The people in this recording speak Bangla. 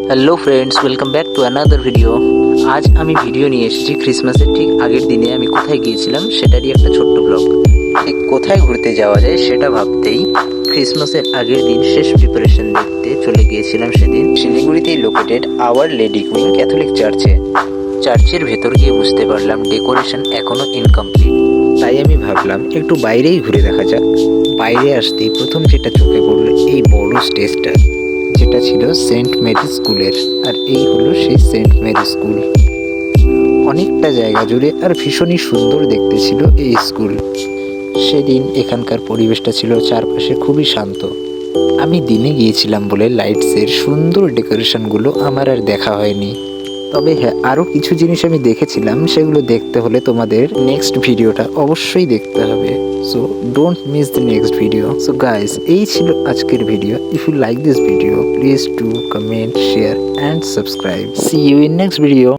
Hello friends, welcome back to another video. আজ আমি ভিডিও নিয়ে এসেছি ক্রিসমাসের ঠিক আগের দিনে আমি কোথায় গিয়েছিলাম সেটারই একটা ছোট্ট ব্লগ। ঠিক কোথায় ঘুরতে যাওয়া যায় সেটা ভাবতেই ক্রিসমাসের আগের দিন শেষ প্রিপারেশন দেখতে চলে গিয়েছিলাম সেদিন শিলিগুড়িতেই located Our Lady Queen Catholic চার্চে। চার্চের ভেতর গিয়ে বুঝতে পারলাম ডেকোরেশন এখনও ইনকমপ্লিট, তাই আমি ভাবলাম একটু বাইরেই ঘুরে দেখা যাক। বাইরে আসতেই প্রথম যেটা চোখে পড়ল এই বড় স্টেজটা, যেটা ছিল সেন্ট মেরি স্কুলের। আর এই হলো সেই সেন্ট মেরি স্কুল। অনেকটা জায়গা জুড়ে আর ভীষণই সুন্দর দেখতে ছিল এই স্কুল। সেদিন এখানকার পরিবেশটা ছিল চারপাশে খুবই শান্ত। আমি দিনে গিয়েছিলাম বলে লাইটসের সুন্দর ডেকোরেশনগুলো আমার আর দেখা হয়নি। তবে হ্যাঁ, আরও কিছু জিনিস আমি দেখেছিলাম, সেগুলো দেখতে হলে তোমাদের নেক্সট ভিডিওটা অবশ্যই দেখতে হবে। So don't miss the next video. So guys, এই ছিল আজকের video. If you like this video, please do comment, share and subscribe. See you in next video.